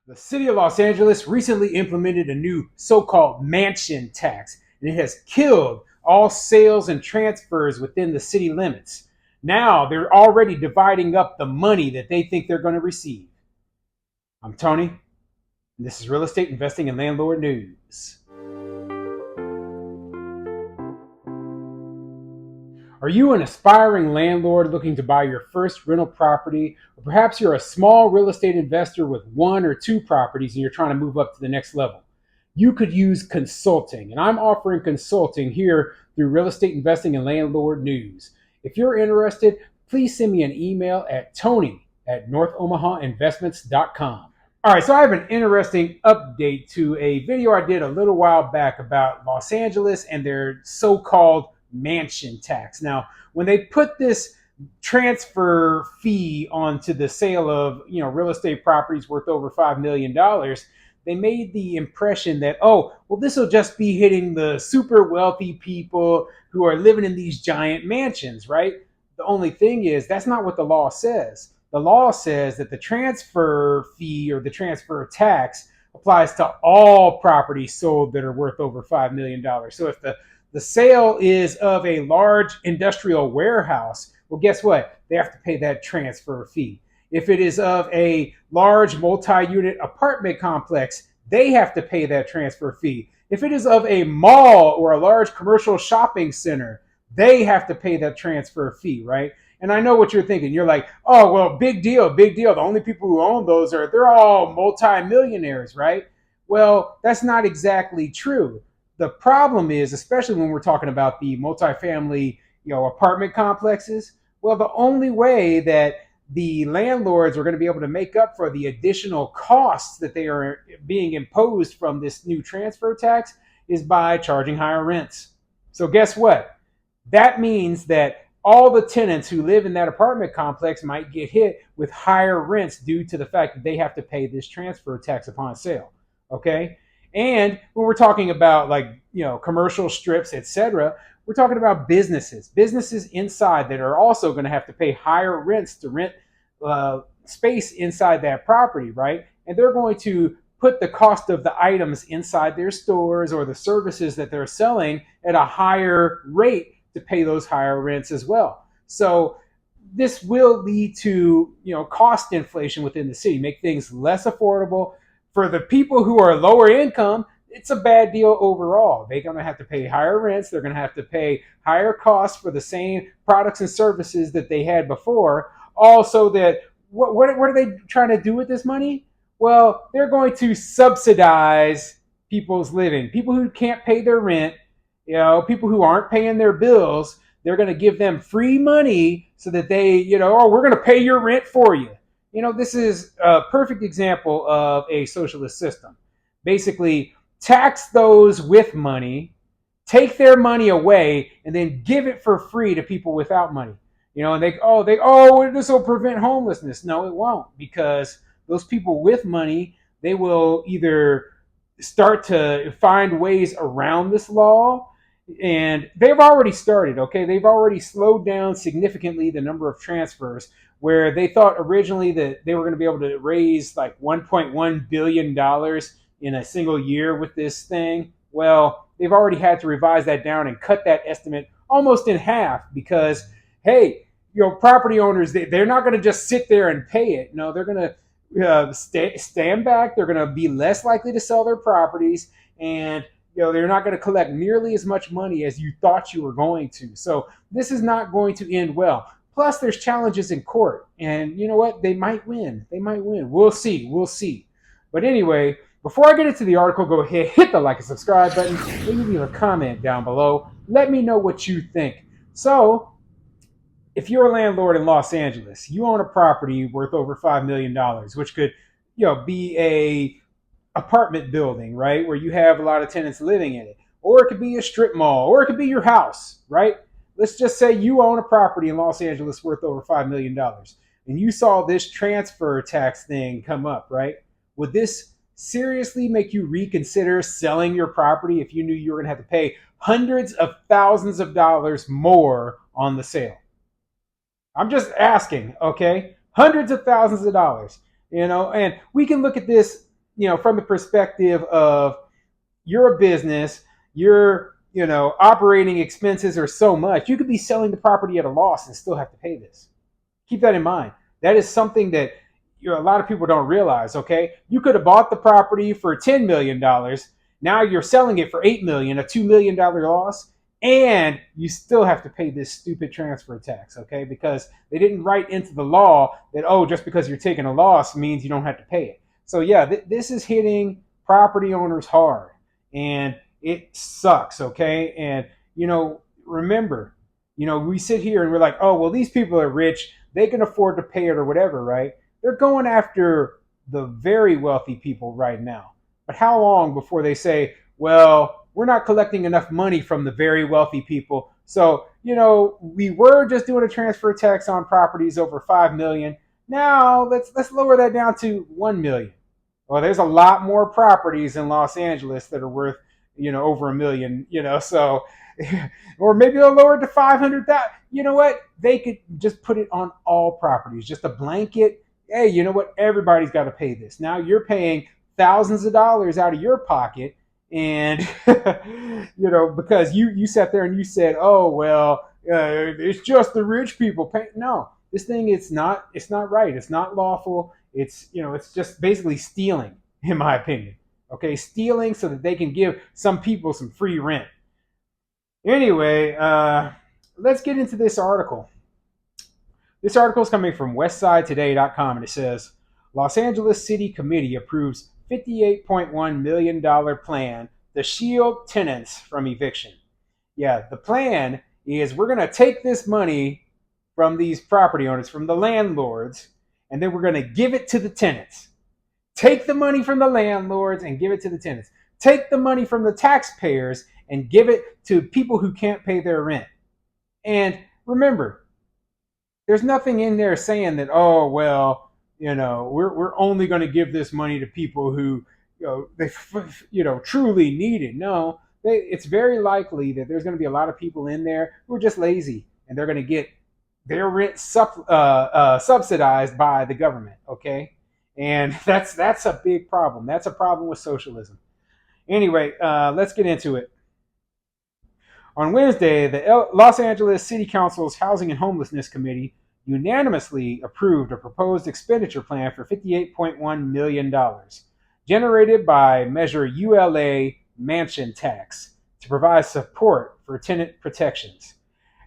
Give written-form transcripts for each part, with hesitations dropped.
The city of Los Angeles recently implemented a new so-called mansion tax, and it has killed all sales and transfers within the city limits. Now they're already dividing up the money that they think they're going to receive. I'm Tony, and this is Real Estate Investing and Landlord News. Are you an aspiring landlord looking to buy your first rental property? Or perhaps you're a small real estate investor with one or two properties and you're trying to move up to the next level. You could use consulting, and I'm offering consulting here through Real Estate Investing and Landlord News. If you're interested, please send me an email at tony@northomahainvestments.com. All right, so I have an interesting update to a video I did a little while back about Los Angeles and their so-called mansion tax. Now, when they put this transfer fee onto the sale of, real estate properties worth over $5 million, they made the impression that, oh, well, this will just be hitting the super wealthy people who are living in these giant mansions, right? The only thing is that's not what the law says. The law says that the transfer fee or the transfer tax applies to all properties sold that are worth over $5 million. So if the sale is of a large industrial warehouse, well, guess what? They have to pay that transfer fee. If it is of a large multi-unit apartment complex, they have to pay that transfer fee. If it is of a mall or a large commercial shopping center, they have to pay that transfer fee, right? And I know what you're thinking. You're like, oh, well, big deal, big deal. The only people who own those they're all multi-millionaires, right? Well, that's not exactly true. The problem is, especially when we're talking about the multifamily, apartment complexes, well, the only way that the landlords are going to be able to make up for the additional costs that they are being imposed from this new transfer tax is by charging higher rents. So guess what? That means that all the tenants who live in that apartment complex might get hit with higher rents due to the fact that they have to pay this transfer tax upon sale. Okay? And when we're talking about commercial strips, etc., we're talking about businesses inside that are also going to have to pay higher rents to rent space inside that property, right? And they're going to put the cost of the items inside their stores or the services that they're selling at a higher rate to pay those higher rents as well. So this will lead to cost inflation within the city, make things less affordable for the people who are lower income. It's a bad deal overall. They're going to have to pay higher rents. They're going to have to pay higher costs for the same products and services that they had before. Also, that what are they trying to do with this money? Well, they're going to subsidize people's living. People who can't pay their rent, people who aren't paying their bills, they're going to give them free money so that they, oh, we're going to pay your rent for you. This is a perfect example of a socialist system. Basically, tax those with money, take their money away, and then give it for free to people without money. And this will prevent homelessness. No, it won't, because those people with money, they will either start to find ways around this law, and they've already started. Okay, they've already slowed down significantly the number of transfers, where they thought originally that they were going to be able to raise like $1.1 billion in a single year with this thing. Well, they've already had to revise that down and cut that estimate almost in half because, hey, property owners, they're not going to just sit there and pay it. No, they're going to stand back. They're going to be less likely to sell their properties, and they're not going to collect nearly as much money as you thought you were going to. So this is not going to end well. Plus, there's challenges in court, and you know what? They might win. They might win. We'll see. We'll see. But anyway, before I get into the article, go ahead, hit the like and subscribe button. Maybe leave a comment down below. Let me know what you think. So, if you're a landlord in Los Angeles, you own a property worth over $5 million, which could, be a apartment building, right, where you have a lot of tenants living in it, or it could be a strip mall, or it could be your house, right? Let's just say you own a property in Los Angeles worth over $5 million, and you saw this transfer tax thing come up, right? Would this seriously make you reconsider selling your property if you knew you were going to have to pay hundreds of thousands of dollars more on the sale? I'm just asking, okay? Hundreds of thousands of dollars, and we can look at this from the perspective of you're a business, your operating expenses are so much. You could be selling the property at a loss and still have to pay this. Keep that in mind. That is something that a lot of people don't realize. Okay, you could have bought the property for $10 million. Now you're selling it for $8 million, a $2 million loss, and you still have to pay this stupid transfer tax. Okay, because they didn't write into the law that, oh, just because you're taking a loss means you don't have to pay it. So yeah, this is hitting property owners hard, and it sucks. Okay, and remember, we sit here and we're like, oh, well, these people are rich, they can afford to pay it or whatever, right? They're going after the very wealthy people right now. But how long before they say, well, we're not collecting enough money from the very wealthy people. So, we were just doing a transfer tax on properties over 5 million. Now let's lower that down to 1 million. Well, there's a lot more properties in Los Angeles that are worth, over 1 million, so or maybe they'll lower it to 500,000. You know what? They could just put it on all properties, just a blanket. Hey, you know what? Everybody's got to pay this. Now you're paying thousands of dollars out of your pocket, and because you sat there and you said, oh well, it's just the rich people pay. No, this thing, it's not right. It's not lawful. It's just basically stealing, in my opinion. Okay, stealing so that they can give some people some free rent. Anyway, let's get into this article. This article is coming from westsidetoday.com, and it says Los Angeles City Committee approves $58.1 million plan to shield tenants from eviction. Yeah, the plan is we're going to take this money from these property owners, from the landlords, and then we're going to give it to the tenants. Take the money from the landlords and give it to the tenants. Take the money from the taxpayers and give it to people who can't pay their rent. And remember, there's nothing in there saying that, oh well, we're only going to give this money to people who they truly need it. No, it's very likely that there's going to be a lot of people in there who are just lazy, and they're going to get their rent subsidized by the government. Okay, and that's a big problem. That's a problem with socialism. Anyway, let's get into it. On Wednesday, the Los Angeles City Council's Housing and Homelessness Committee unanimously approved a proposed expenditure plan for $58.1 million, generated by Measure ULA Mansion Tax, to provide support for tenant protections.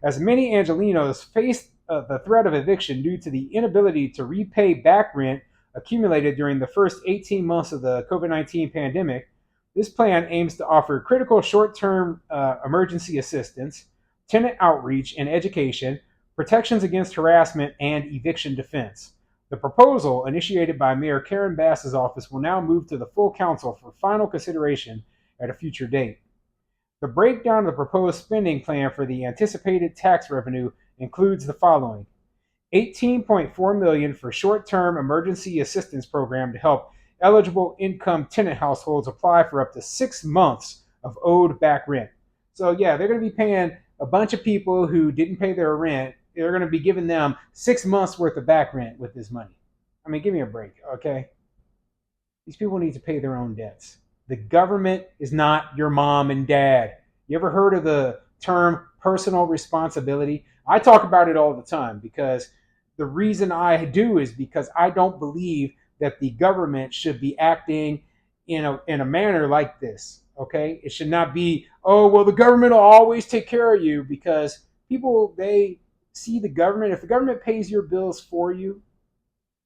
As many Angelenos face the threat of eviction due to the inability to repay back rent accumulated during the first 18 months of the COVID-19 pandemic, this plan aims to offer critical short-term emergency assistance, tenant outreach and education, protections against harassment, and eviction defense. The proposal, initiated by Mayor Karen Bass's office, will now move to the full council for final consideration at a future date. The breakdown of the proposed spending plan for the anticipated tax revenue includes the following: $18.4 million for short-term emergency assistance program to help eligible income tenant households apply for up to 6 months of owed back rent. So yeah, they're going to be paying a bunch of people who didn't pay their rent. They're going to be giving them 6 months worth of back rent with this money. I mean, give me a break, okay? These people need to pay their own debts. The government is not your mom and dad. You ever heard of the term personal responsibility? I talk about it all the time because the reason I do is because I don't believe that the government should be acting in a manner like this. Okay, it should not be, oh well, the government will always take care of you, because people, they see the government. If the government pays your bills for you,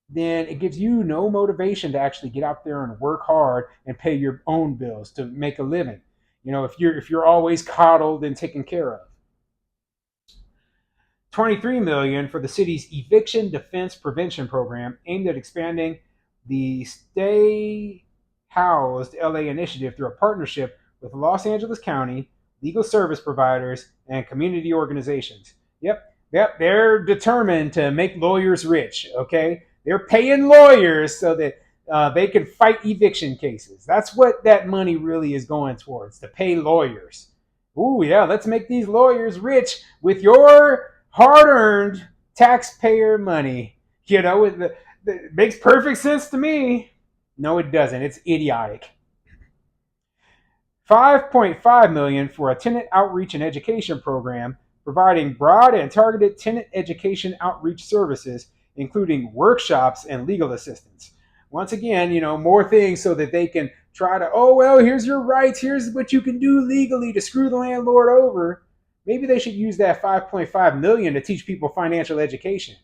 then it gives you no motivation to actually get out there and work hard and pay your own bills to make a living. If you're always coddled and taken care of. 23 million dollars for the city's eviction defense prevention program, aimed at expanding the Stay Housed LA initiative through a partnership with Los Angeles County, legal service providers, and community organizations. Yep, they're determined to make lawyers rich. Okay, they're paying lawyers so that they can fight eviction cases. That's what that money really is going towards, to pay lawyers. Ooh, yeah, let's make these lawyers rich with your hard-earned taxpayer money. It makes perfect sense to me. No, it doesn't. It's idiotic. 5.5 million dollars for a tenant outreach and education program providing broad and targeted tenant education outreach services including workshops and legal assistance. Once again, more things so that they can try to, oh well, here's your rights, here's what you can do legally to screw the landlord over. Maybe they should use that 5.5 million dollars to teach people financial education.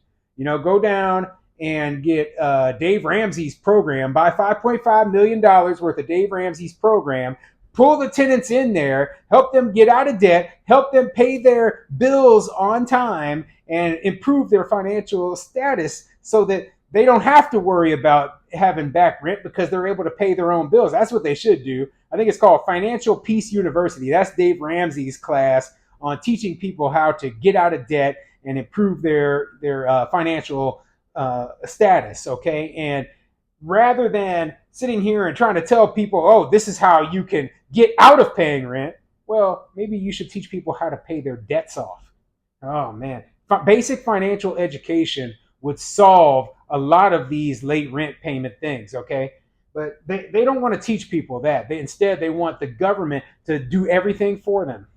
Go down and get Dave Ramsey's program, buy $5.5 million worth of Dave Ramsey's program, pull the tenants in there, help them get out of debt, help them pay their bills on time, and improve their financial status so that they don't have to worry about having back rent because they're able to pay their own bills. That's what they should do. I think it's called Financial Peace University. That's Dave Ramsey's class on teaching people how to get out of debt and improve their financial status. Okay, and rather than sitting here and trying to tell people, oh, this is how you can get out of paying rent, well, maybe you should teach people how to pay their debts off. Oh, man. Basic financial education would solve a lot of these late rent payment things, okay? But they don't want to teach people that. Instead, they want the government to do everything for them.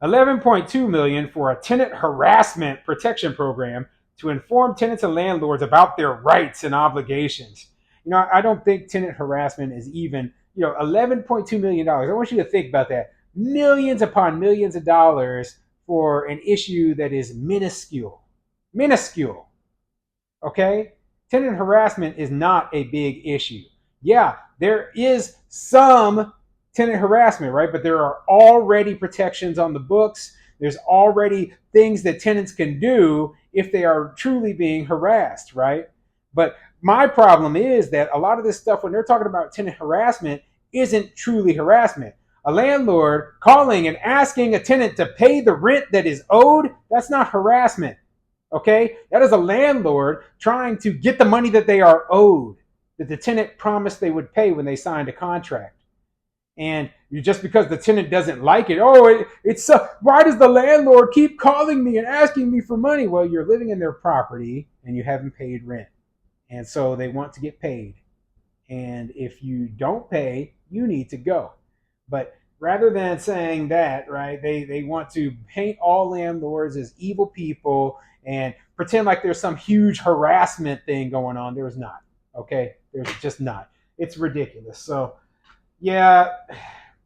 11.2 million dollars for a tenant harassment protection program to inform tenants and landlords about their rights and obligations. I don't think tenant harassment is even, $11.2 million. I want you to think about that. Millions upon millions of dollars for an issue that is minuscule. Minuscule. Okay? Tenant harassment is not a big issue. Yeah, there is some tenant harassment, right? But there are already protections on the books. There's already things that tenants can do if they are truly being harassed, right? But my problem is that a lot of this stuff, when they're talking about tenant harassment, isn't truly harassment. A landlord calling and asking a tenant to pay the rent that is owed, that's not harassment. Okay? That is a landlord trying to get the money that they are owed, that the tenant promised they would pay when they signed a contract. And just because the tenant doesn't like it, it's why does the landlord keep calling me and asking me for money? Well, you're living in their property and you haven't paid rent. And so they want to get paid. And if you don't pay, you need to go. But rather than saying that, right, they want to paint all landlords as evil people and pretend like there's some huge harassment thing going on. There's not. Okay? There's just not. It's ridiculous. So, yeah,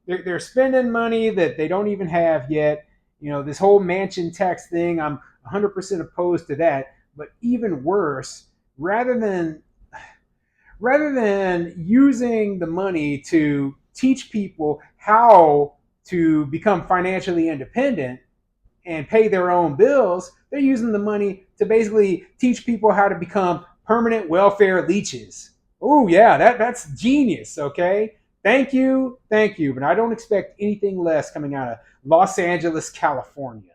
they're spending money that they don't even have yet. This whole mansion tax thing, I'm 100% opposed to that. But even worse, rather than using the money to teach people how to become financially independent and pay their own bills, they're using the money to basically teach people how to become permanent welfare leeches. Oh, yeah, that's genius, okay? Thank you, but I don't expect anything less coming out of Los Angeles, California.